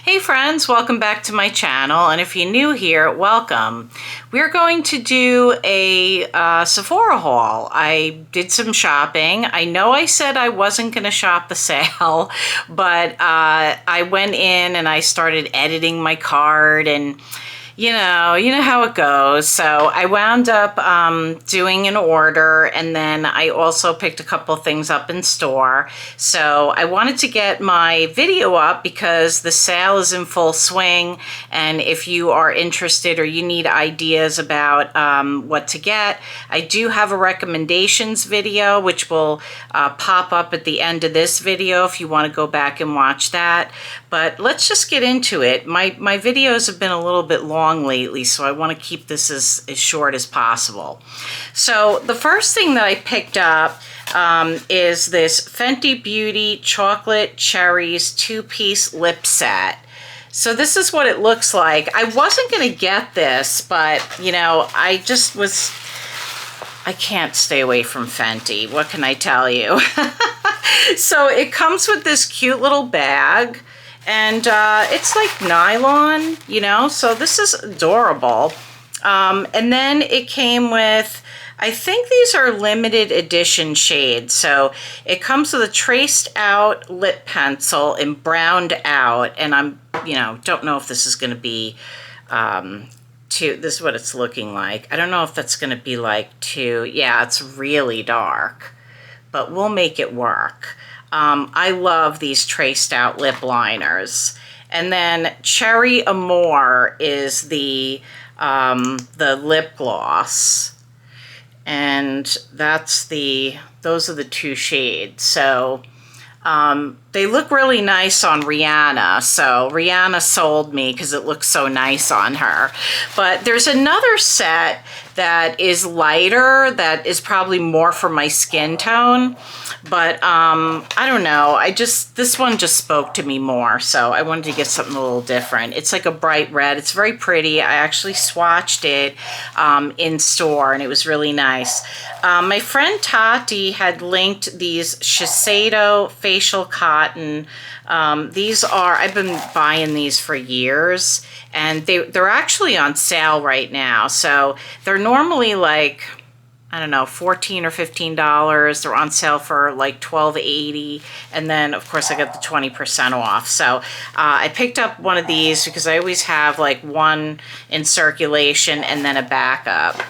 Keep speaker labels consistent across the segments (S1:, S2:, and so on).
S1: Hey friends, welcome back to my channel, and if you're new here, welcome. We're going to do a Sephora haul. I did some shopping. I know I said I wasn't going to shop the sale, but I went in and I started editing my card, and you know how it goes. So I wound up doing an order, and then I also picked a couple things up in store. So I wanted to get my video up because the sale is in full swing, and if you are interested or you need ideas about what to get, I do have a recommendations video which will pop up at the end of this video if you want to go back and watch that. But let's just get into it. My videos have been a little bit long lately, so I want to keep this as short as possible. So the first thing that I picked up is this Fenty Beauty Chocolate Cherries 2-piece lip set. So this is what it looks like. I wasn't going to get this, but you know, I can't stay away from Fenty. What can I tell you? So it comes with this cute little bag. And it's like nylon, you know, so this is adorable. And then it came with, I think these are limited edition shades. So it comes with a traced out lip pencil and browned out. And I'm, you know, don't know if this is going to be this is what it's looking like. I don't know if that's going to be like yeah, it's really dark, but we'll make it work. I love these traced out lip liners. And then Cherry Amour is the lip gloss. And those are the two shades. So they look really nice on Rihanna. So Rihanna sold me because it looks so nice on her. But there's another set that is lighter, that is probably more for my skin tone. But I don't know, this one just spoke to me more, so I wanted to get something a little different. It's like a bright red. It's very pretty. I actually swatched it in store, and it was really nice. My friend Tati had linked these Shiseido facial cotton. I've been buying these for years, and they're actually on sale right now. So they're normally like, I don't know, $14 or $15. They're on sale for like $12.80, and then of course I got the 20% off. So I picked up one of these because I always have like one in circulation and then a backup.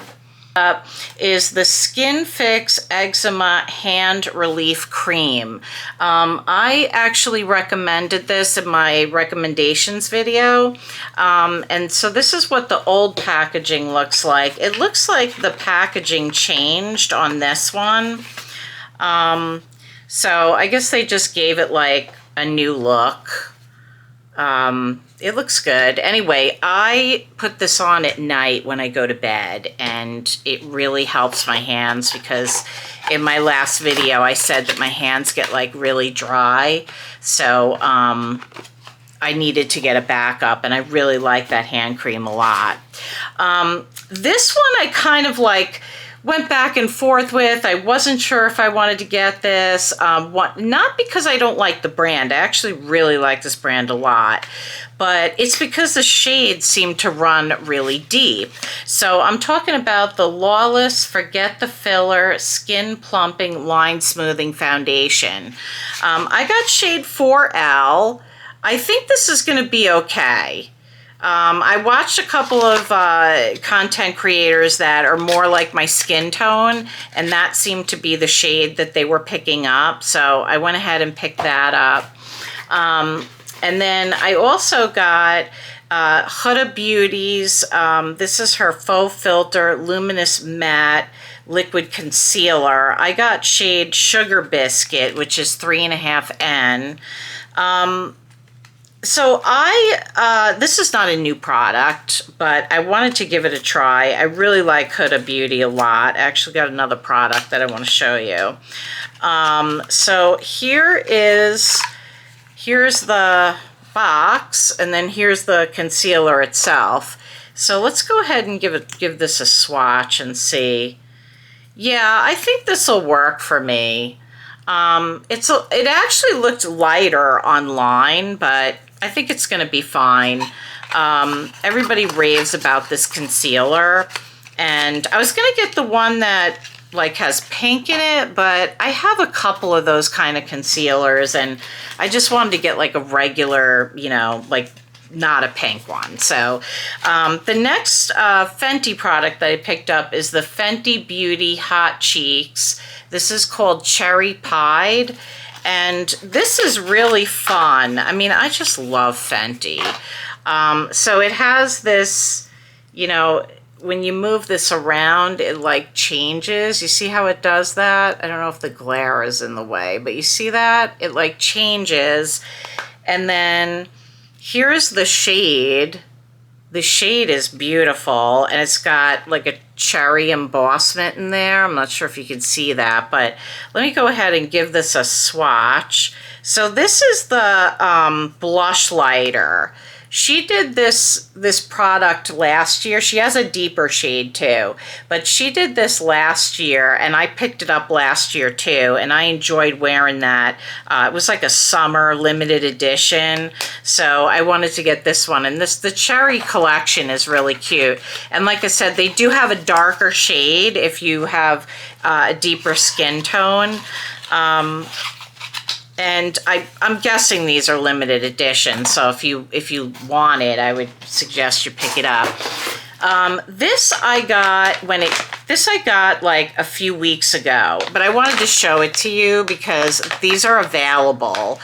S1: Is the Skin Fix Eczema Hand Relief Cream. I actually recommended this in my recommendations video. And so this is what the old packaging looks like. It looks like the packaging changed on this one. So I guess they just gave it like a new look. It looks good. Anyway, I put this on at night when I go to bed, and it really helps my hands because in my last video I said that my hands get like really dry. So I needed to get a backup, and I really like that hand cream a lot. This one I kind of like went back and forth with. I wasn't sure if I wanted to get this. Not because I don't like the brand. I actually really like this brand a lot. But it's because the shades seem to run really deep. So I'm talking about the Lawless Forget the Filler Skin Plumping Line Smoothing Foundation. I got shade 4L. I think this is going to be okay. I watched a couple of content creators that are more like my skin tone, and that seemed to be the shade that they were picking up. So I went ahead and picked that up. And then I also got Huda Beauty's, this is her Faux Filter Luminous Matte Liquid Concealer. I got shade Sugar Biscuit, which is 3.5N. So this is not a new product, but I wanted to give it a try. I really like Huda Beauty a lot. I actually got another product that I want to show you. So here's the box, and then here's the concealer itself. So let's go ahead and give this a swatch and see. Yeah, I think this will work for me. It actually looked lighter online, but I think it's going to be fine. Everybody raves about this concealer, and I was going to get the one that like has pink in it, but I have a couple of those kind of concealers, and I just wanted to get like a regular, you know, like not a pink one. So the next Fenty product that I picked up is the Fenty Beauty Hot Cheeks. This is called Cherry Pied, and this is really fun. I mean, I just love Fenty. So it has this, you know, when you move this around, it like changes. You see how it does that? I don't know if the glare is in the way, but you see that? It like changes. And then here's the shade. The shade is beautiful, and it's got like a cherry embossment in there. I'm not sure if you can see that, but let me go ahead and give this a swatch. So this is the Blushlighter. She did this product last year. She has a deeper shade too, but she did this last year, and I picked it up last year too, and I enjoyed wearing that. It was like a summer limited edition, so I wanted to get this one. And the cherry collection is really cute. And like I said, they do have a darker shade if you have a deeper skin tone. And I'm guessing these are limited edition, so if you want it, I would suggest you pick it up. This I got like a few weeks ago, but I wanted to show it to you because these are available.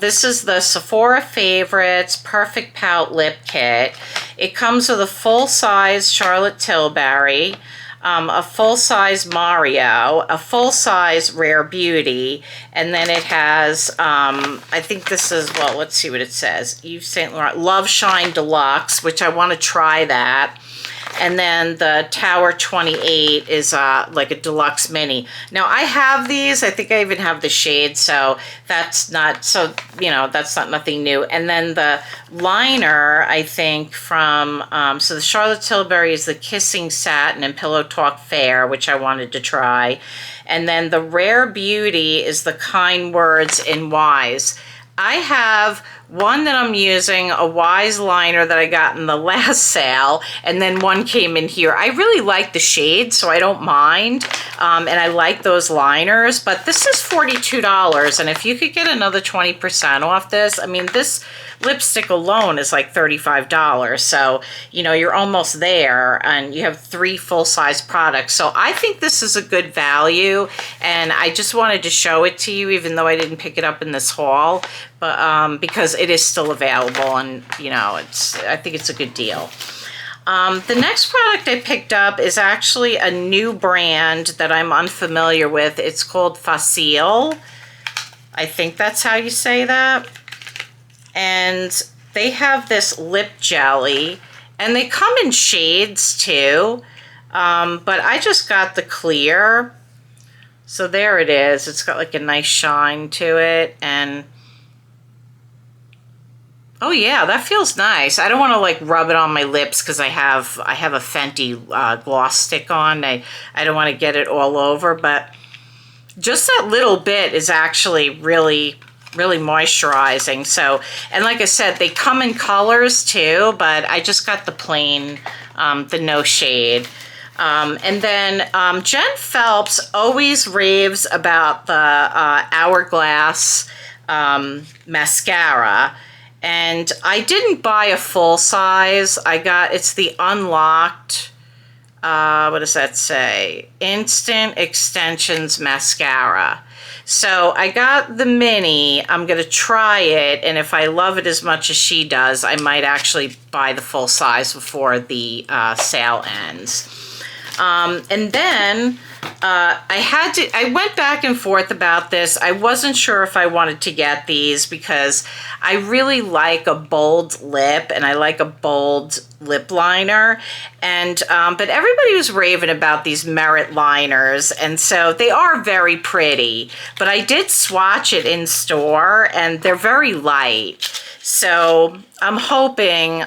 S1: This is the Sephora Favorites Perfect Pout Lip Kit. It comes with a full-size Charlotte Tilbury, a full-size Mario, a full-size Rare Beauty, and then it has, I think this is, well, let's see what it says. Yves Saint Laurent Love Shine Deluxe, which I want to try that. And then the Tower 28 is like a deluxe mini. Now I have these. I think I even have the shade, so that's not, so you know, that's not nothing new. And then the liner, I think from, so the Charlotte Tilbury is the Kissing Satin and Pillow Talk Fair, which I wanted to try. And then the Rare Beauty is the Kind Words in Wise. I have one that I'm using, a Wise liner that I got in the last sale, and then one came in here. I really like the shade, so I don't mind, and I like those liners, but this is $42, and if you could get another 20% off this, I mean, this lipstick alone is like $35, so, you know, you're almost there, and you have 3 full-size products, so I think this is a good value, and I just wanted to show it to you, even though I didn't pick it up in this haul, but because it is still available, and you know, I think it's a good deal. The next product I picked up is actually a new brand that I'm unfamiliar with. It's called Facile. I think that's how you say that. And they have this lip jelly, and they come in shades too, but I just got the clear. So there it is. It's got like a nice shine to it, and oh yeah, that feels nice. I don't want to like rub it on my lips because I have a Fenty gloss stick on. I don't want to get it all over, but just that little bit is actually really moisturizing. So, and like I said, they come in colors too, but I just got the plain, the no shade. And then Jen Phelps always raves about the Hourglass mascara. And I didn't buy a full size. It's the Unlocked, what does that say? Instant Extensions Mascara. So I got the mini. I'm going to try it, and if I love it as much as she does, I might actually buy the full size before the sale ends. And then I went back and forth about this. I wasn't sure if I wanted to get these because I really like a bold lip, and I like a bold lip liner. And but everybody was raving about these Merit liners, and so they are very pretty. But I did swatch it in store, and they're very light. So I'm hoping,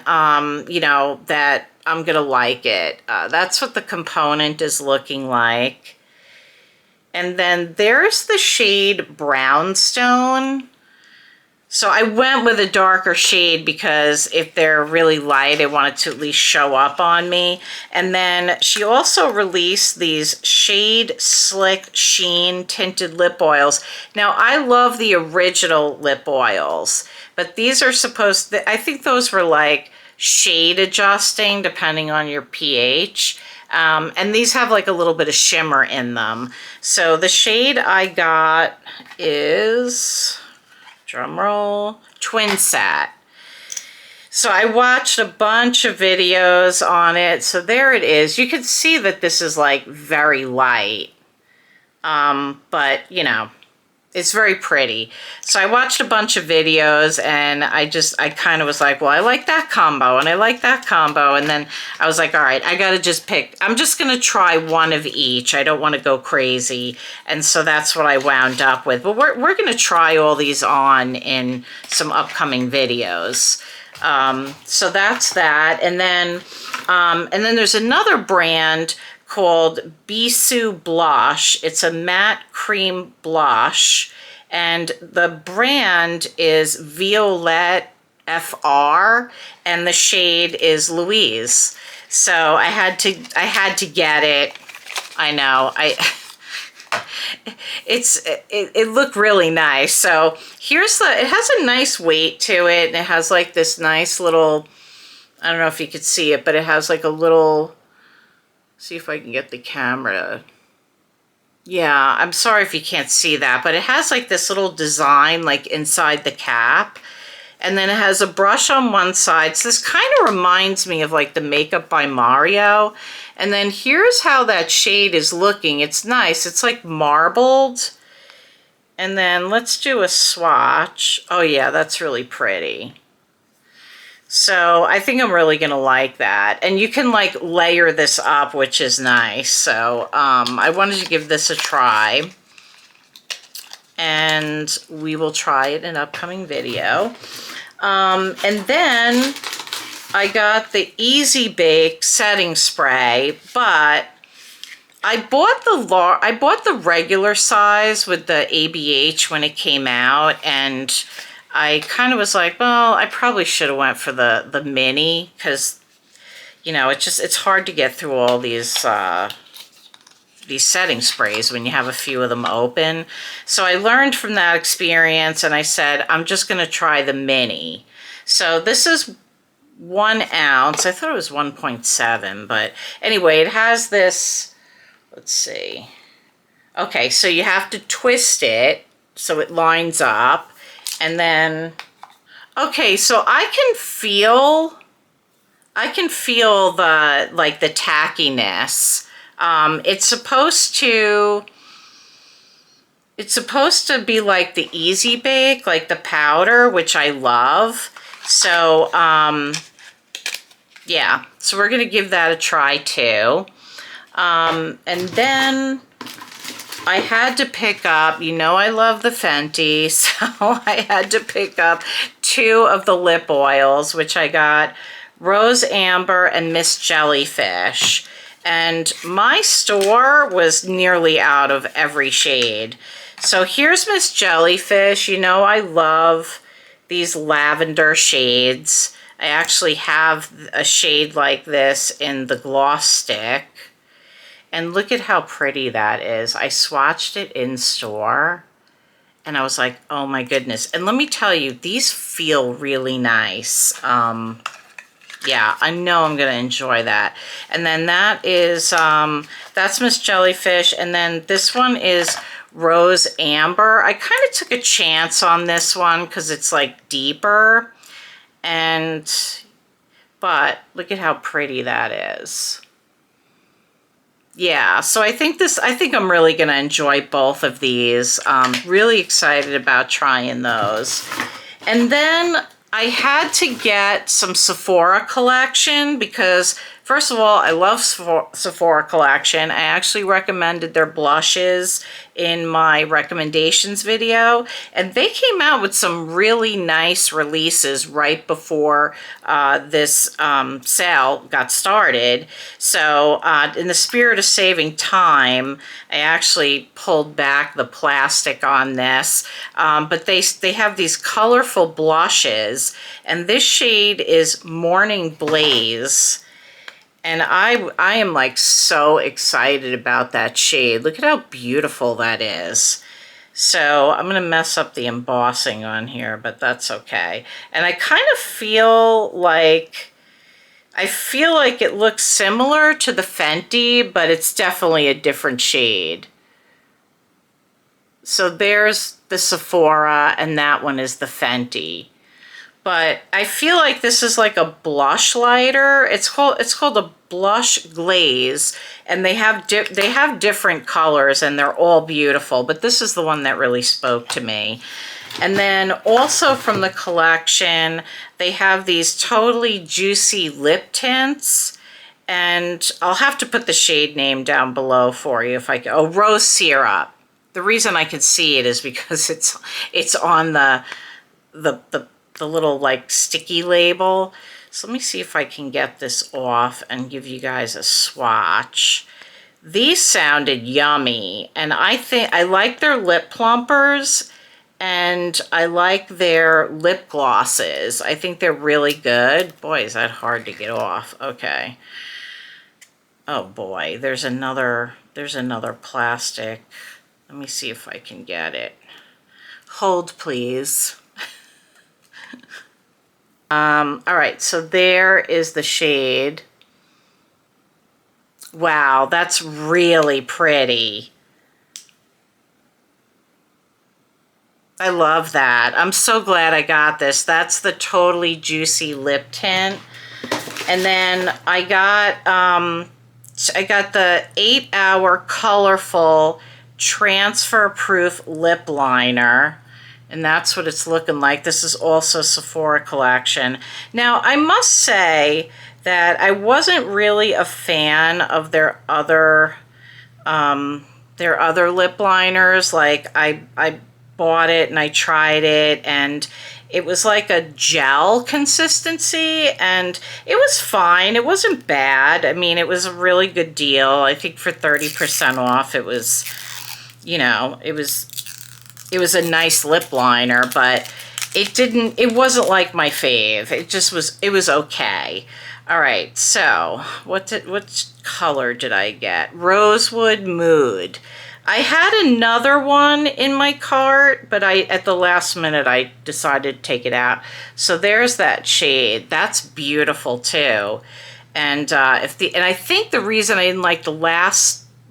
S1: you know, that I'm gonna like it. That's what the component is looking like. And then there's the shade Brownstone. So I went with a darker shade because if they're really light, I want it to at least show up on me. And then she also released these Shade Slick Sheen Tinted Lip Oils. Now, I love the original lip oils, but these are supposed to, I think those were like shade adjusting depending on your pH. And these have like a little bit of shimmer in them. So the shade I got is, drum roll, Twin Set. So I watched a bunch of videos on it. So there it is. You can see that this is like very light. But you know, it's very pretty. So I watched a bunch of videos and I kind of was like, well, I like that combo and I like that combo. And then I was like, all right, I got to just pick. I'm just going to try one of each. I don't want to go crazy. And so that's what I wound up with. But we're going to try all these on in some upcoming videos. So that's that. And then there's another brand called Bisou Blush. It's a matte cream blush, and the brand is Violette FR, and the shade is Louise. So I had to get it. I know. It looked really nice. So here's it has a nice weight to it, and it has like this nice little, I don't know if you could see it, but it has like a little, see if I can get the camera. Yeah, I'm sorry if you can't see that, but it has like this little design like inside the cap. And then it has a brush on one side. So this kind of reminds me of like the Makeup by Mario. And then here's how that shade is looking. It's nice. It's like marbled. And then let's do a swatch. Oh yeah, that's really pretty. So I think I'm really going to like that. And you can like layer this up, which is nice. So I wanted to give this a try. And we will try it in an upcoming video. And then I got the Easy Bake setting spray, but I bought the regular size with the ABH when it came out, and I kind of was like, well, I probably should have went for the mini, because, you know, it's hard to get through all these setting sprays when you have a few of them open. So I learned from that experience, and I said, I'm just going to try the mini. So this is 1 ounce. I thought it was 1.7, but anyway, it has this, let's see. Okay, so you have to twist it so it lines up. And then, okay, so I can feel the, like, the tackiness. It's supposed to be like the Easy Bake, like the powder, which I love. So, yeah, so we're going to give that a try too. And then I had to pick up, you know, I love the Fenty, so I had to pick up 2 of the lip oils, which I got Rose Amber and Miss Jellyfish. And my store was nearly out of every shade. So here's Miss Jellyfish. You know, I love these lavender shades. I actually have a shade like this in the gloss stick. And look at how pretty that is. I swatched it in store and I was like, oh my goodness. And let me tell you, these feel really nice. Yeah, I know I'm going to enjoy that. And then that is, that's Miss Jellyfish. And then this one is Rose Amber. I kind of took a chance on this one because it's like deeper. But look at how pretty that is. Yeah, so I think I'm really going to enjoy both of these. Really excited about trying those. And then I had to get some Sephora collection because First of all, I love Sephora collection. I actually recommended their blushes in my recommendations video, and they came out with some really nice releases right before this sale got started. So in the spirit of saving time, I actually pulled back the plastic on this, but they have these colorful blushes, and this shade is Morning Blaze. And I am like so excited about that shade. Look at how beautiful that is. So I'm going to mess up the embossing on here, but that's okay. And I kind of feel like, it looks similar to the Fenty, but it's definitely a different shade. So there's the Sephora, and that one is the Fenty. But I feel like this is like a blush lighter. It's called a blush glaze, and they have different colors, and they're all beautiful. But this is the one that really spoke to me. And then also from the collection, they have these totally juicy lip tints, and I'll have to put the shade name down below for you if I can. Oh, Rose Syrup. The reason I can see it is because it's on the little like sticky label. So let me see if I can get this off and give you guys a swatch. These sounded yummy, and I think I like their lip plumpers, and I like their lip glosses. I think they're really good. Boy, is that hard to get off. Okay. Oh boy, there's another plastic. Let me see if I can get it. Hold, please. All right, so there is the shade. Wow, that's really pretty. I love that. I'm so glad I got this. That's the Totally Juicy Lip Tint. And then I got the 8-hour colorful transfer proof lip liner. And that's what it's looking like. This is also Sephora collection. Now, I must say that I wasn't really a fan of their other lip liners. Like, I bought it and I tried it, and it was like a gel consistency, and it was fine. It wasn't bad. I mean, it was a really good deal. I think for 30% off, it was, you know, it was a nice lip liner, but it wasn't like my fave. It was okay. All right, so what color did I get? Rosewood Mood. I had another one in my cart, but at the last minute I decided to take it out. So there's that shade. That's beautiful too. And I think the reason I didn't like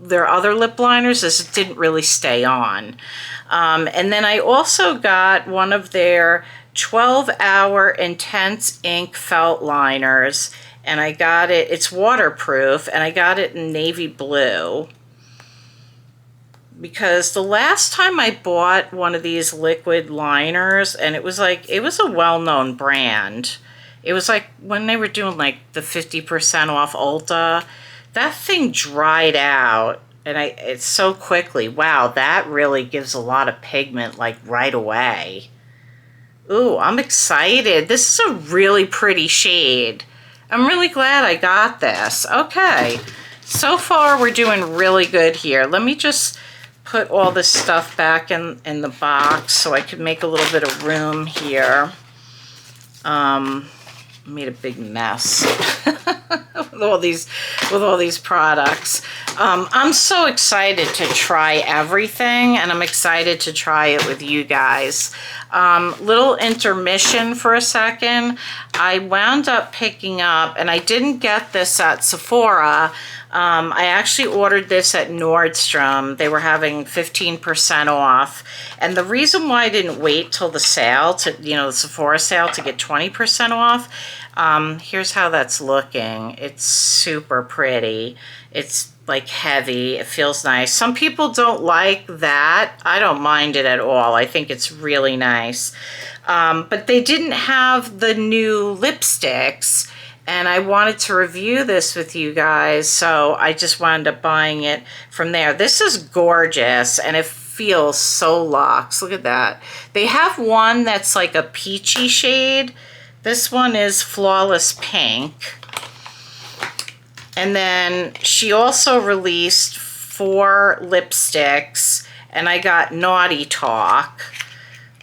S1: their other lip liners is it didn't really stay on. And then I also got one of their 12-hour Intense Ink Felt Liners, and I got it, it's waterproof, and I got it in navy blue. Because the last time I bought one of these liquid liners, and it was a well-known brand. It was like when they were doing like the 50% off Ulta, that thing dried out. And it's so quickly. Wow, that really gives a lot of pigment like right away. Ooh, I'm excited. This is a really pretty shade. I'm really glad I got this. Okay, so far we're doing really good here. Let me just put all this stuff back in the box so I can make a little bit of room here. Made a big mess with all these products. I'm so excited to try everything, and I'm excited to try it with you guys. Little intermission for a second. I wound up picking up, and I didn't get this at Sephora. I actually ordered this at Nordstrom. They were having 15% off. And the reason why I didn't wait till the sale, the Sephora sale, to get 20% off, here's how that's looking. It's super pretty. It's like heavy. It feels nice. Some people don't like that. I don't mind it at all. I think it's really nice. But they didn't have the new lipsticks. and I wanted to review this with you guys, so I just wound up buying it from there. This is gorgeous, and it feels so luxe. Look at that. They have one that's like a peachy shade. This one is Flawless Pink. And then she also released 4 lipsticks, and I got Naughty Talk.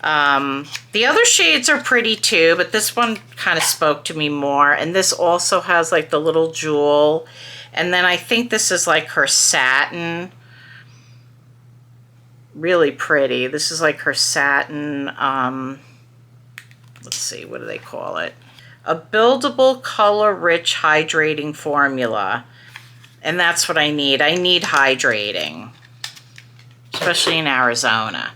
S1: The other shades are pretty too, but this one kind of spoke to me more. And this also has like the little jewel. And then I think this is like her satin. Really pretty. This is like her satin, let's see, what do they call it? A buildable, color-rich, hydrating formula. And that's what I need. I need hydrating, especially in Arizona.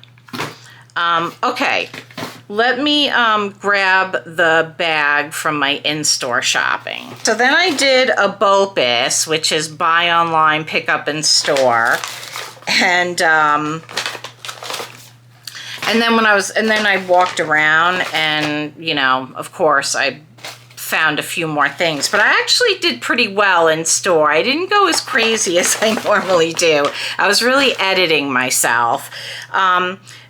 S1: Okay, let me grab the bag from my in-store shopping. So then I did a BOPIS, which is buy online, pick up in store. And then I walked around, and, you know, of course, I found a few more things, but I actually did pretty well in store. I didn't go as crazy as I normally do. I was really editing myself.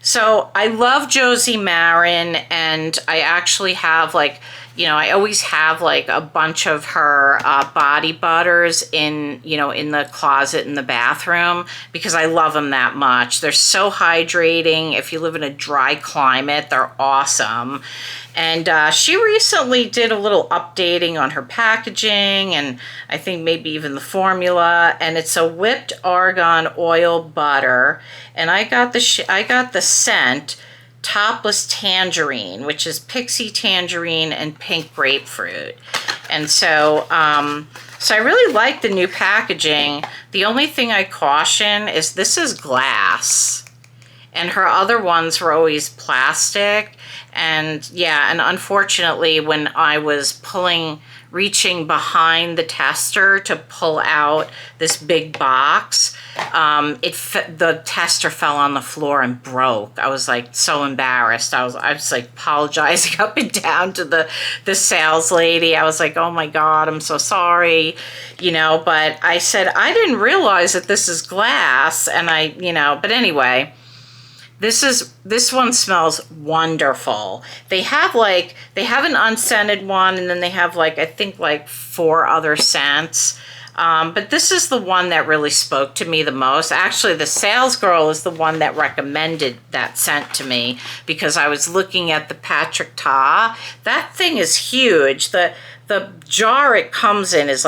S1: So I love Josie Maran, and I actually have, like, you know, I always have like a bunch of her body butters in, you know, in the closet in the bathroom, because I love them that much. They're so hydrating. If you live in a dry climate, they're awesome. And she recently did a little updating on her packaging, and I think maybe even the formula. And it's a whipped argan oil butter, and I got the scent Topless Tangerine, which is pixie tangerine and pink grapefruit. And so so I really like the new packaging. The only thing I caution is this is glass, and her other ones were always plastic. And yeah, and unfortunately, when I was reaching behind the tester to pull out this big box, the tester fell on the floor and broke. I was like so embarrassed. I was like apologizing up and down to the sales lady. I was like, oh my God, I'm so sorry, you know, but I said, I didn't realize that this is glass. And but anyway, this one smells wonderful. They have an unscented one, and then they have I think 4 other scents. But this is the one that really spoke to me the most. Actually, the sales girl is the one that recommended that scent to me, because I was looking at the Patrick Ta. That thing is huge. The jar it comes in is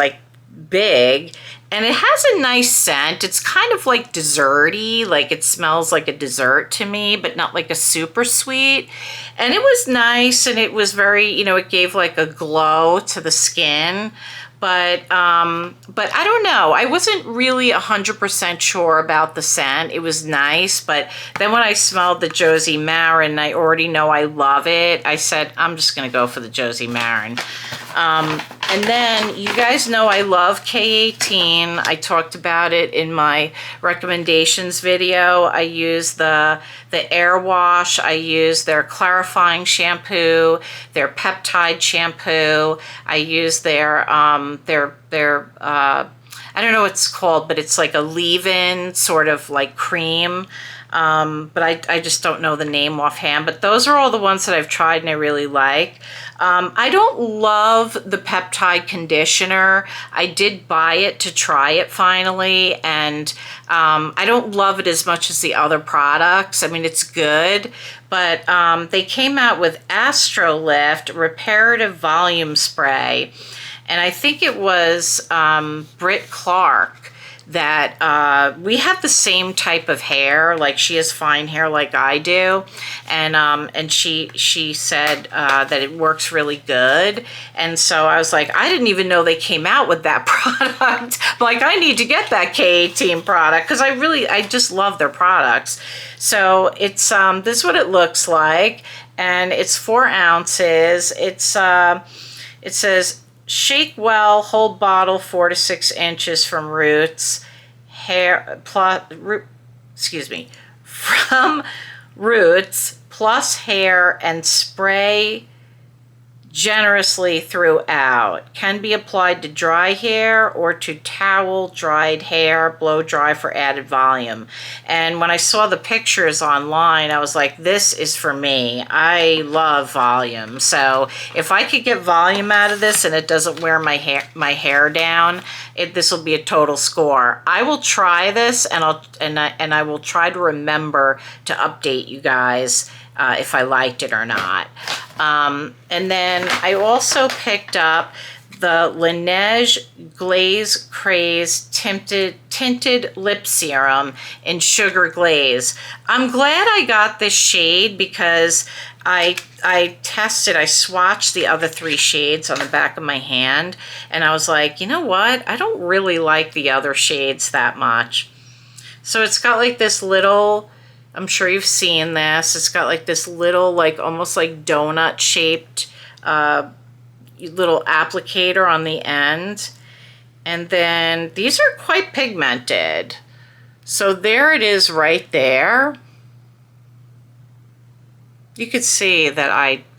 S1: big, and it has a nice scent. It's kind of desserty, it smells like a dessert to me, but not like a super sweet. And it was nice, and it was very, it gave a glow to the skin. But I don't know. I wasn't really 100% sure about the scent. It was nice, but then when I smelled the Josie Maran, I already know I love it. I said, I'm just going to go for the Josie Maran. And then you guys know I love K18. I talked about it in my recommendations video. I use the Air Wash. I use their clarifying shampoo, their Peptide shampoo. I use their I don't know what it's called, but it's like a leave-in sort of cream. But I just don't know the name offhand. But those are all the ones that I've tried and I really like. I don't love the Peptide conditioner. I did buy it to try it finally, and I don't love it as much as the other products. I mean, it's good, but they came out with Astro Lift Reparative Volume Spray, and I think it was Britt Clark that we have the same type of hair. She has fine hair like I do, and she said that it works really good. And so I was like, I didn't even know they came out with that product. I need to get that K18 product, because I just love their products. So it's this is what it looks like, and it's 4 ounces. It says, shake well, hold bottle 4 to 6 inches from roots, from roots plus hair, and spray generously throughout. Can be applied to dry hair or to towel dried hair, blow dry for added volume. And when I saw the pictures online, I was like, this is for me. I love volume. So if I could get volume out of this and it doesn't wear my hair down, this will be a total score. I will try this, and I will try to remember to update you guys if I liked it or not. And then I also picked up the Laneige Glaze Craze Tinted Lip Serum in Sugar Glaze. I'm glad I got this shade because I swatched the other 3 shades on the back of my hand, and I was like, you know what? I don't really like the other shades that much. So it's got like this little, I'm sure you've seen this, it's got like this little, like almost like donut shaped little applicator on the end. And then these are quite pigmented. So there it is right there. You could see that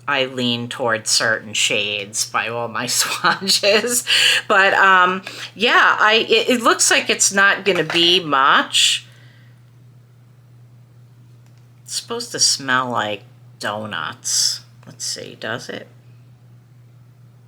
S1: I lean towards certain shades by all my swatches. But yeah, it looks like it's not going to be much. It's supposed to smell like donuts. Let's see, does it?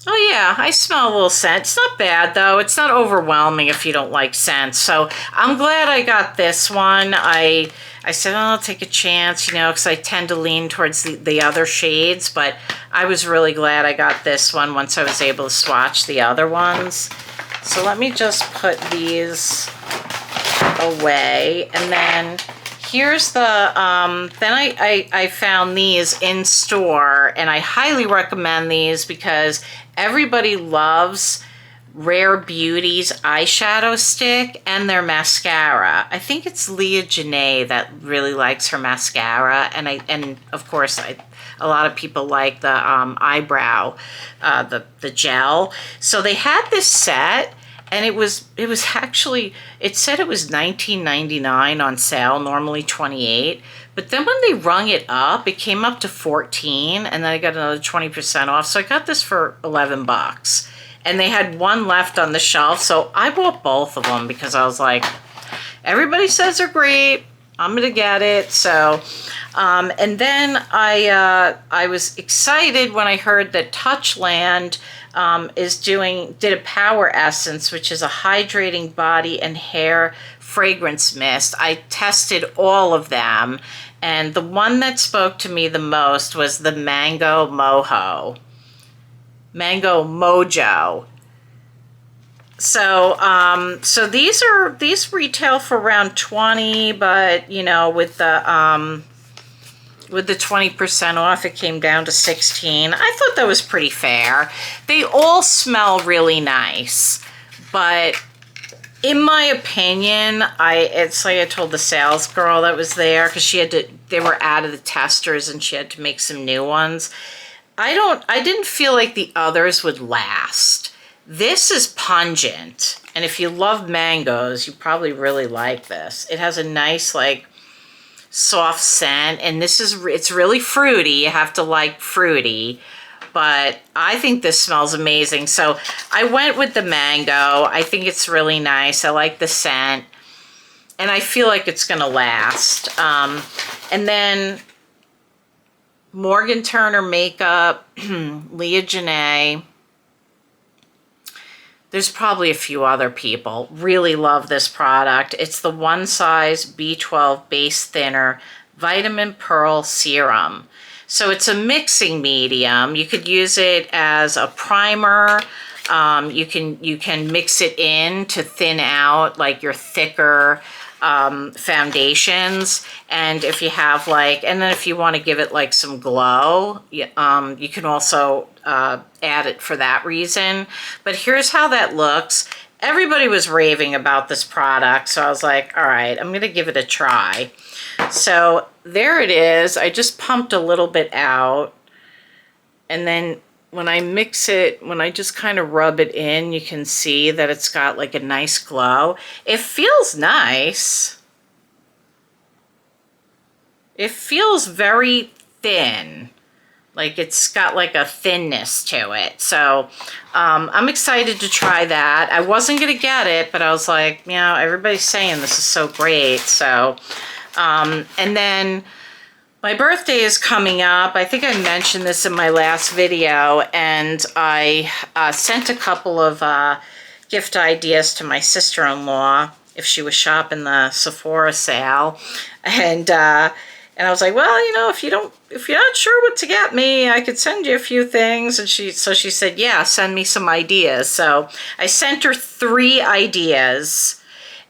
S1: Oh yeah, I smell a little scent. It's not bad though. It's not overwhelming if you don't like scents. So I'm glad I got this one. I said, oh, I'll take a chance, you know, because I tend to lean towards the other shades, but I was really glad I got this one once I was able to swatch the other ones. So let me just put these away, and then here's the, then I found these in store, and I highly recommend these because everybody loves Rare Beauty's eyeshadow stick and their mascara. I think it's Leah Janae that really likes her mascara, and of course a lot of people like the eyebrow, the gel. So they had this set, and it was actually, it said it was $19.99 on sale, normally $28. But then when they rung it up, it came up to $14, and then I got another 20% off. So I got this for $11. And they had one left on the shelf, so I bought both of them because I was like, everybody says they're great, I'm gonna get it. So, and then I was excited when I heard that Touchland did a Power Essence, which is a hydrating body and hair fragrance mist. I tested all of them, and the one that spoke to me the most was the Mango Mojo. So these retail for around 20, but you know, with the 20% off, it came down to 16. I thought that was pretty fair. They all smell really nice, but in my opinion, it's like I told the sales girl that was there, because they were out of the testers and she had to make some new ones. I didn't feel like the others would last. This is pungent, and if you love mangoes, you probably really like this. It has a nice, like, soft scent, and it's really fruity. You have to like fruity, but I think this smells amazing. So I went with the mango. I think it's really nice. I like the scent, and I feel like it's gonna last. And then Morgan Turner Makeup, Leah Janae. There's probably a few other people really love this product. It's the One Size B12 Base Thinner Vitamin Pearl Serum. So it's a mixing medium. You could use it as a primer. You can mix it in to thin out like your thicker foundations, and if you have and then if you want to give it like some glow, you can also add it for that reason. But here's how that looks. Everybody was raving about this product, so I was like, all right, I'm gonna give it a try. So there it is. I just pumped a little bit out, and then when I mix it, when I just kind of rub it in, you can see that it's got like a nice glow. It feels nice. It feels very thin. Like it's got like a thinness to it. So I'm excited to try that. I wasn't going to get it, but I was like, you know, everybody's saying this is so great. So, and then my birthday is coming up. I think I mentioned this in my last video, and I sent a couple of gift ideas to my sister-in-law if she was shopping the Sephora sale. And I was like, well, you know, if you're not sure what to get me, I could send you a few things. And she said, yeah, send me some ideas. So I sent her 3 ideas,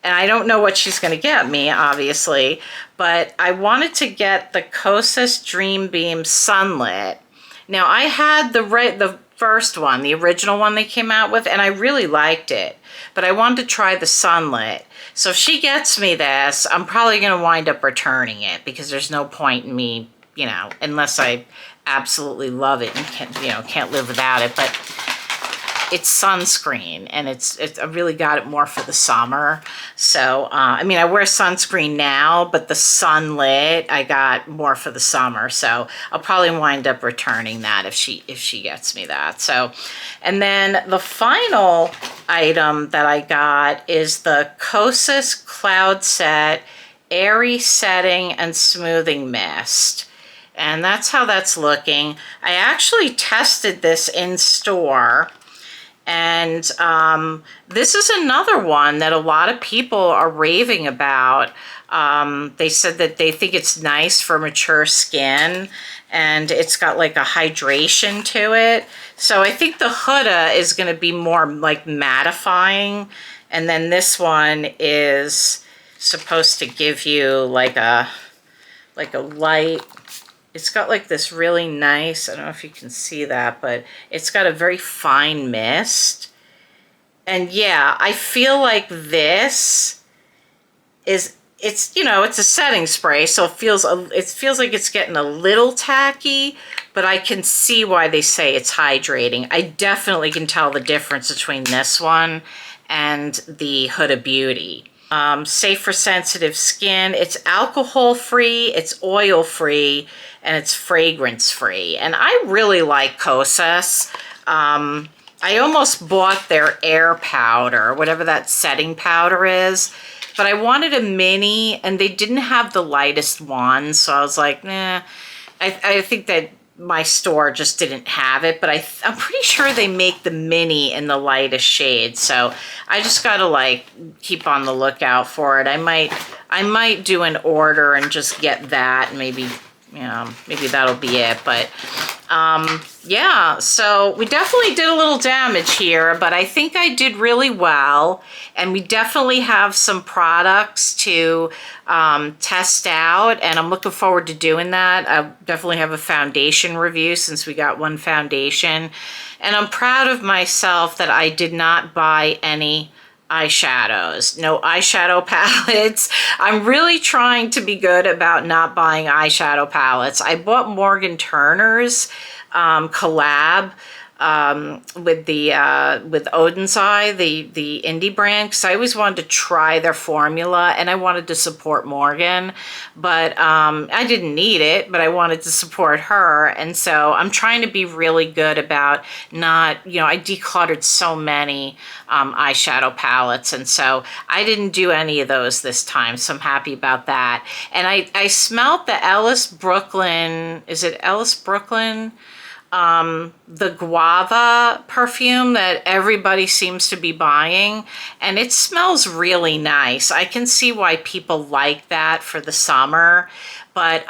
S1: and I don't know what she's going to get me, obviously, but I wanted to get the Kosas Dream Beam Sunlit. Now, I had the first one, the original one they came out with, and I really liked it, but I wanted to try the Sunlit. So if she gets me this, I'm probably going to wind up returning it, because there's no point in me, you know, unless I absolutely love it and can't live without it. But it's sunscreen, and it's I really got it more for the summer. So I mean, I wear sunscreen now, but the Sunlit I got more for the summer. So I'll probably wind up returning that if she gets me that. So, and then the final item that I got is the Kosas Cloud Set Airy Setting and Smoothing Mist. And that's how that's looking. I actually tested this in store. And this is another one that a lot of people are raving about. They said that they think it's nice for mature skin, and it's got like a hydration to it. So I think the Huda is going to be more like mattifying, and then this one is supposed to give you like a light. It's got like this really nice, I don't know if you can see that, but it's got a very fine mist. And yeah, I feel like this is, it's, you know, it's a setting spray, so it feels like it's getting a little tacky, but I can see why they say it's hydrating. I definitely can tell the difference between this one and the Huda Beauty. Safe for sensitive skin. It's alcohol-free, it's oil-free, and it's fragrance-free. And I really like Kosas. I almost bought their air powder, whatever that setting powder is, but I wanted a mini, and they didn't have the lightest one, so I was like, nah. I think that my store just didn't have it, but I'm pretty sure they make the mini in the lightest shade, so I just gotta like keep on the lookout for it. I might do an order and just get that, and maybe, you know, maybe that'll be it. But yeah, so we definitely did a little damage here, but I think I did really well, and we definitely have some products to test out, and I'm looking forward to doing that. I definitely have a foundation review, since we got one foundation, and I'm proud of myself that I did not buy any eyeshadows. No eyeshadow palettes. I'm really trying to be good about not buying eyeshadow palettes. I bought Morgan Turner's collab with Odin's Eye, the indie brand, because I always wanted to try their formula, and I wanted to support Morgan, but I didn't need it, but I wanted to support her. And so I'm trying to be really good about not, you know, I decluttered so many eyeshadow palettes, and so I didn't do any of those this time, so I'm happy about that. And I smelled the Ellis Brooklyn, is it Ellis Brooklyn? The guava perfume that everybody seems to be buying, and it smells really nice. I can see why people like that for the summer, but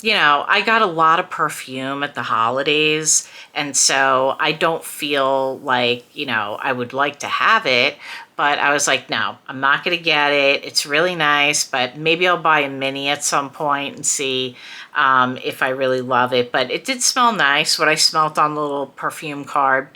S1: you know, I got a lot of perfume at the holidays, and so I don't feel like, you know, I would like to have it, but I was like, no, I'm not going to get it. It's really nice, but maybe I'll buy a mini at some point and see if I really love it. But it did smell nice, what I smelled on the little perfume card.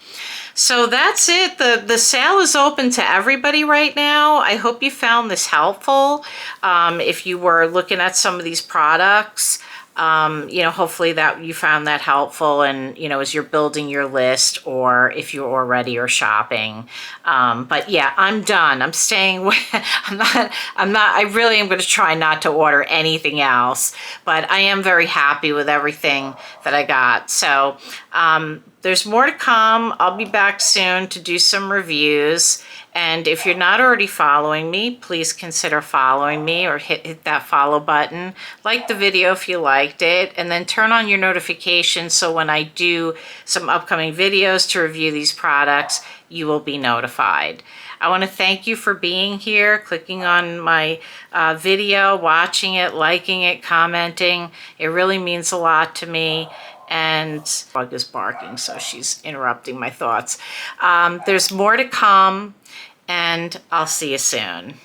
S1: So that's it. The sale is open to everybody right now. I hope you found this helpful. If you were looking at some of these products, You know, hopefully that you found that helpful, and you know, as you're building your list or if you already are shopping. But yeah, I'm done. I'm staying away. I really am going to try not to order anything else, but I am very happy with everything that I got. So there's more to come. I'll be back soon to do some reviews. And if you're not already following me, please consider following me, or hit that follow button. Like the video if you liked it, and then turn on your notifications so when I do some upcoming videos to review these products, you will be notified. I want to thank you for being here, clicking on my video, watching it, liking it, commenting. It really means a lot to me. And dog is barking, so she's interrupting my thoughts. There's more to come, and I'll see you soon.